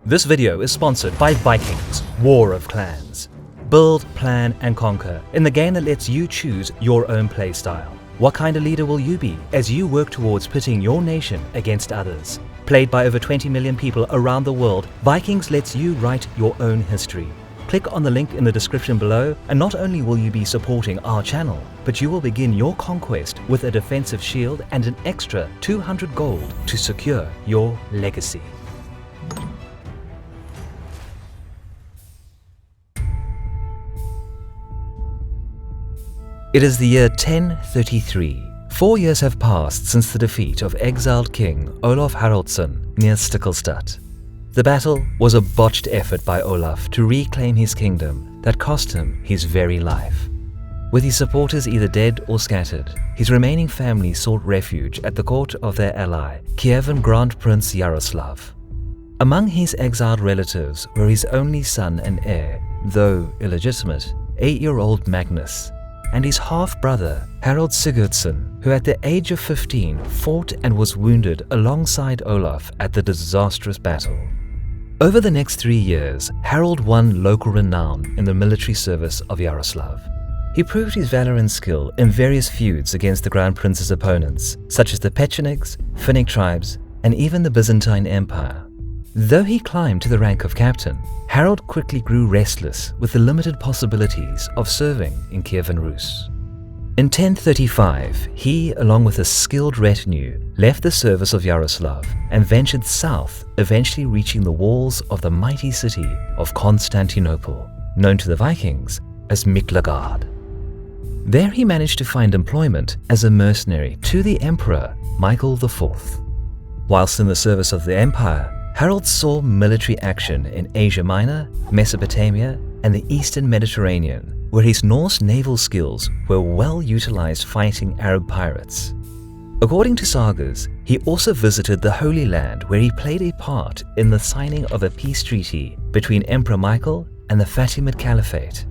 This video is sponsored by Vikings, War of Clans. Build, plan, and conquer in the game that lets you choose your own playstyle. What kind of leader will you be as you work towards pitting your nation against others? Played by over 20 million people around the world, Vikings lets you write your own history. Click on the link in the description below, and not only will you be supporting our channel, but you will begin your conquest with a defensive shield and an extra 200 gold to secure your legacy. It is the year 1033. 4 years have passed since the defeat of exiled King Olaf Haraldsson near Stiklestad. The battle was a botched effort by Olaf to reclaim his kingdom that cost him his very life. With his supporters either dead or scattered, his remaining family sought refuge at the court of their ally, Kievan Grand Prince Yaroslav. Among his exiled relatives were his only son and heir, though illegitimate, 8-year-old Magnus, and his half-brother Harald Sigurdsson, who at the age of 15 fought and was wounded alongside Olaf at the disastrous battle. Over the next 3 years, Harald won local renown in the military service of Yaroslav. He proved his valor and skill in various feuds against the Grand Prince's opponents, such as the Pechenegs, Finnic tribes, and even the Byzantine Empire. Though he climbed to the rank of captain, Harald quickly grew restless with the limited possibilities of serving in Kievan Rus. In 1035, he, along with a skilled retinue, left the service of Yaroslav and ventured south, eventually reaching the walls of the mighty city of Constantinople, known to the Vikings as MacLeod. There he managed to find employment as a mercenary to the Emperor Michael IV. Whilst in the service of the Empire, Harald saw military action in Asia Minor, Mesopotamia, and the Eastern Mediterranean, where his Norse naval skills were well utilized fighting Arab pirates. According to sagas, he also visited the Holy Land, where he played a part in the signing of a peace treaty between Emperor Michael and the Fatimid Caliphate.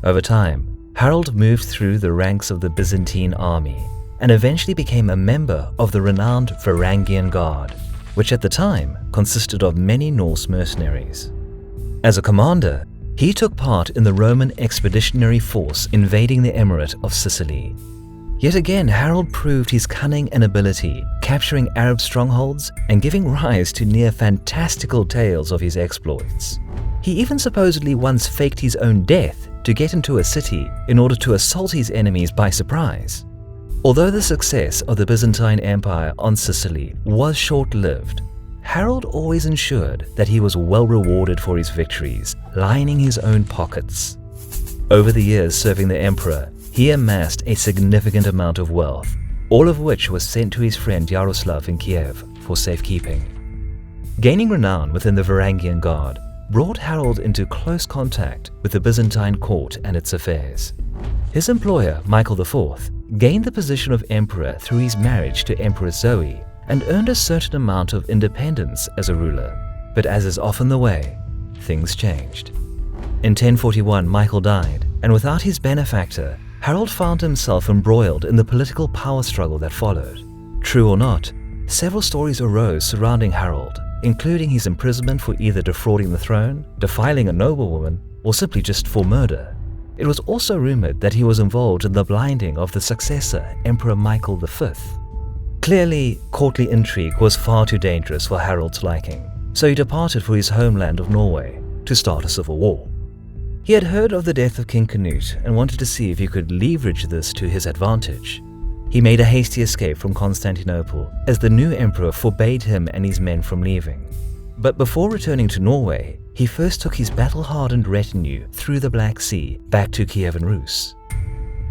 Over time, Harald moved through the ranks of the Byzantine army and eventually became a member of the renowned Varangian Guard, which at the time consisted of many Norse mercenaries. As a commander, he took part in the Roman expeditionary force invading the Emirate of Sicily. Yet again, Harald proved his cunning and ability, capturing Arab strongholds and giving rise to near fantastical tales of his exploits. He even supposedly once faked his own death to get into a city in order to assault his enemies by surprise. Although the success of the Byzantine Empire on Sicily was short-lived, Harald always ensured that he was well rewarded for his victories, lining his own pockets. Over the years serving the emperor, he amassed a significant amount of wealth, all of which was sent to his friend Yaroslav in Kiev for safekeeping. Gaining renown within the Varangian Guard brought Harald into close contact with the Byzantine court and its affairs. His employer, Michael IV, gained the position of emperor through his marriage to Empress Zoe and earned a certain amount of independence as a ruler. But as is often the way, things changed. In 1041, Michael died, and without his benefactor, Harald found himself embroiled in the political power struggle that followed. True or not, several stories arose surrounding Harald, including his imprisonment for either defrauding the throne, defiling a noblewoman, or simply just for murder. It was also rumored that he was involved in the blinding of the successor, Emperor Michael V. Clearly, courtly intrigue was far too dangerous for Harald's liking, so he departed for his homeland of Norway to start a civil war. He had heard of the death of King Canute and wanted to see if he could leverage this to his advantage. He made a hasty escape from Constantinople as the new emperor forbade him and his men from leaving. But before returning to Norway, he first took his battle-hardened retinue through the Black Sea back to Kievan Rus.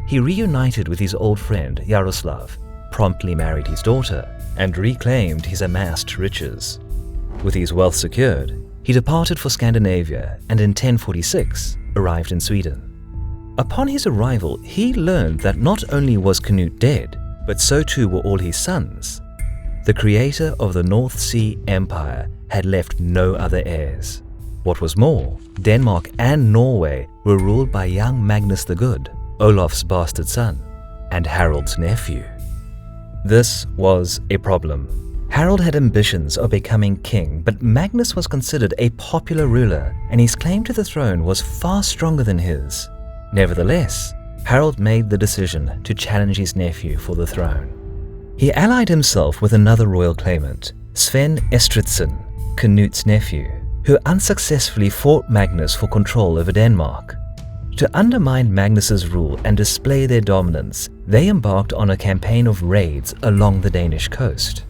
He reunited with his old friend Yaroslav, promptly married his daughter, and reclaimed his amassed riches. With his wealth secured, he departed for Scandinavia and in 1046 arrived in Sweden. Upon his arrival, he learned that not only was Canute dead, but so too were all his sons. The creator of the North Sea Empire had left no other heirs. What was more, Denmark and Norway were ruled by young Magnus the Good, Olaf's bastard son, and Harald's nephew. This was a problem. Harald had ambitions of becoming king, but Magnus was considered a popular ruler, and his claim to the throne was far stronger than his. Nevertheless, Harald made the decision to challenge his nephew for the throne. He allied himself with another royal claimant, Sven Estridsson, Canut's nephew, who unsuccessfully fought Magnus for control over Denmark. To undermine Magnus's rule and display their dominance, they embarked on a campaign of raids along the Danish coast.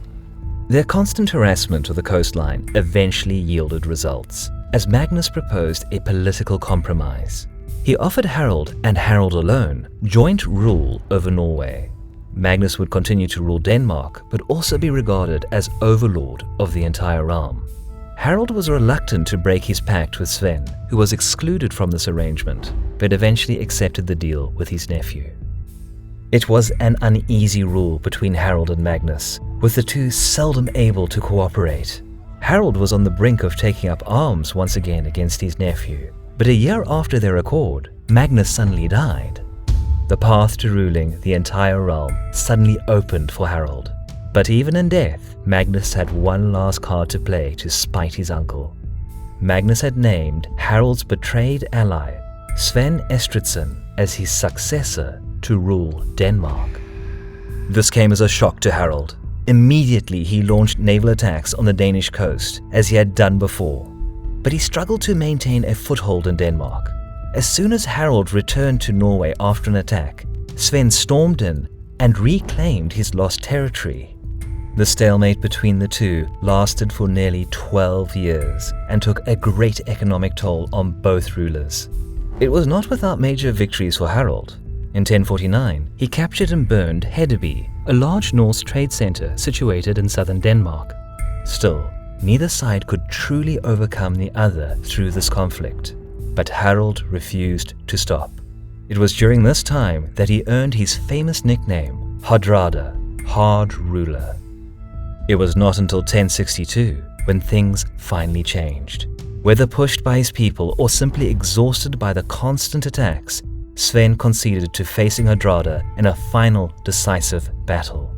Their constant harassment of the coastline eventually yielded results, as Magnus proposed a political compromise. He offered Harald, and Harald alone, joint rule over Norway. Magnus would continue to rule Denmark, but also be regarded as overlord of the entire realm. Harald was reluctant to break his pact with Sven, who was excluded from this arrangement, but eventually accepted the deal with his nephew. It was an uneasy rule between Harald and Magnus, with the two seldom able to cooperate. Harald was on the brink of taking up arms once again against his nephew, but a year after their accord, Magnus suddenly died. The path to ruling the entire realm suddenly opened for Harald. But even in death, Magnus had one last card to play to spite his uncle. Magnus had named Harald's betrayed ally, Sven Estridsson, as his successor to rule Denmark. This came as a shock to Harald. Immediately he launched naval attacks on the Danish coast, as he had done before. But he struggled to maintain a foothold in Denmark. As soon as Harald returned to Norway after an attack, Sven stormed in and reclaimed his lost territory. The stalemate between the two lasted for nearly 12 years and took a great economic toll on both rulers. It was not without major victories for Harald. In 1049, he captured and burned Hedeby, a large Norse trade center situated in southern Denmark. Still, neither side could truly overcome the other through this conflict, but Harald refused to stop. It was during this time that he earned his famous nickname, Hardrada, Hard Ruler. It was not until 1062 when things finally changed. Whether pushed by his people or simply exhausted by the constant attacks, Sven conceded to facing Hardrada in a final decisive battle.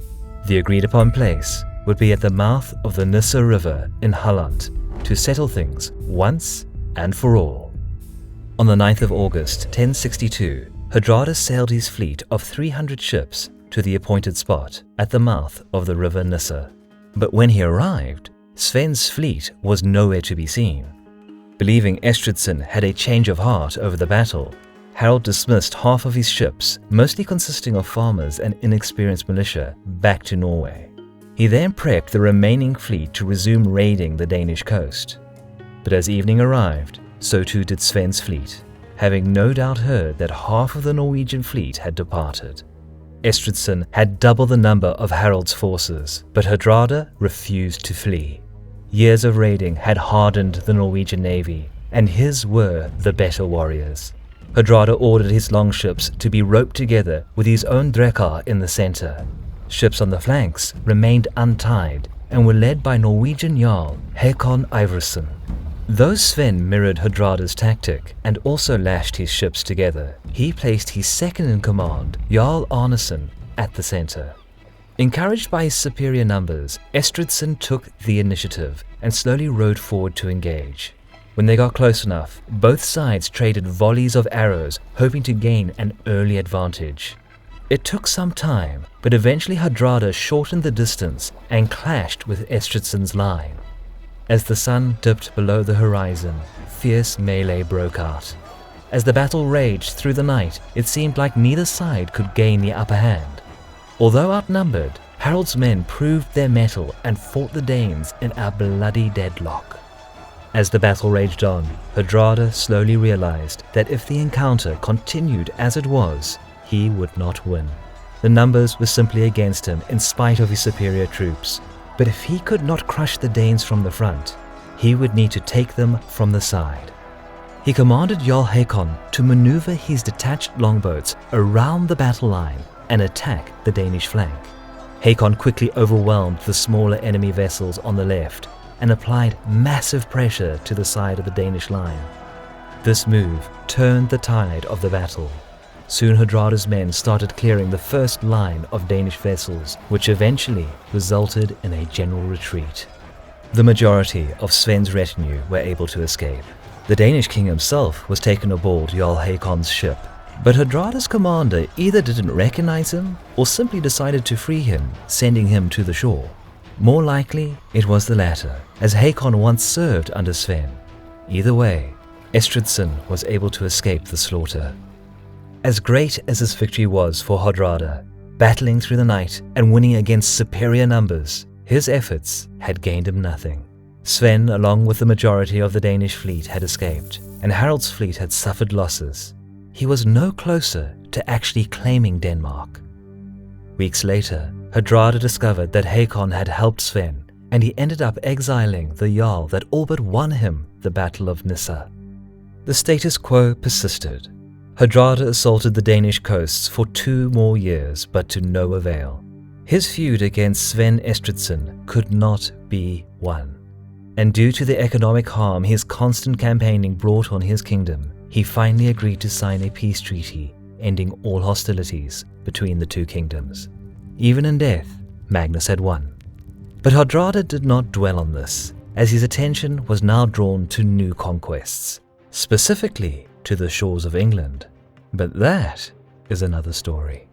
The agreed-upon place would be at the mouth of the Nisa River in Halland to settle things once and for all. On the 9th of August 1062, Hardrada sailed his fleet of 300 ships to the appointed spot at the mouth of the river Nisa. But when he arrived, Sven's fleet was nowhere to be seen. Believing Estridsson had a change of heart over the battle, Harald dismissed half of his ships, mostly consisting of farmers and inexperienced militia, back to Norway. He then prepped the remaining fleet to resume raiding the Danish coast. But as evening arrived, so too did Sven's fleet, having no doubt heard that half of the Norwegian fleet had departed. Estridsson had double the number of Harald's forces, but Hardrada refused to flee. Years of raiding had hardened the Norwegian navy, and his were the better warriors. Hardrada ordered his longships to be roped together with his own drekar in the center. Ships on the flanks remained untied and were led by Norwegian Jarl Hakon Ivarsson. Though Sven mirrored Hardrada's tactic and also lashed his ships together, he placed his second-in-command, Jarl Arneson, at the center. Encouraged by his superior numbers, Estridsson took the initiative and slowly rode forward to engage. When they got close enough, both sides traded volleys of arrows, hoping to gain an early advantage. It took some time, but eventually Hardrada shortened the distance and clashed with Estridsson's line. As the sun dipped below the horizon, fierce melee broke out. As the battle raged through the night, it seemed like neither side could gain the upper hand. Although outnumbered, Harald's men proved their mettle and fought the Danes in a bloody deadlock. As the battle raged on, Hardrada slowly realized that if the encounter continued as it was, he would not win. The numbers were simply against him in spite of his superior troops. But if he could not crush the Danes from the front, he would need to take them from the side. He commanded Jarl Hakon to maneuver his detached longboats around the battle line and attack the Danish flank. Hakon quickly overwhelmed the smaller enemy vessels on the left and applied massive pressure to the side of the Danish line. This move turned the tide of the battle. Soon Hardrada's men started clearing the first line of Danish vessels, which eventually resulted in a general retreat. The majority of Sven's retinue were able to escape. The Danish king himself was taken aboard Jarl Hakon's ship, but Hardrada's commander either didn't recognize him or simply decided to free him, sending him to the shore. More likely, it was the latter, as Hakon once served under Sven. Either way, Estridsson was able to escape the slaughter. As great as this victory was for Hardrada, battling through the night and winning against superior numbers, his efforts had gained him nothing. Sven, along with the majority of the Danish fleet, had escaped, and Harald's fleet had suffered losses. He was no closer to actually claiming Denmark. Weeks later, Hardrada discovered that Hakon had helped Sven, and he ended up exiling the Jarl that all but won him the Battle of Nisa. The status quo persisted. Hardrada assaulted the Danish coasts for 2 more years, but to no avail. His feud against Sven Estridsson could not be won. And due to the economic harm his constant campaigning brought on his kingdom, he finally agreed to sign a peace treaty, ending all hostilities between the 2 kingdoms. Even in death, Magnus had won. But Hardrada did not dwell on this, as his attention was now drawn to new conquests, specifically to the shores of England. But that is another story.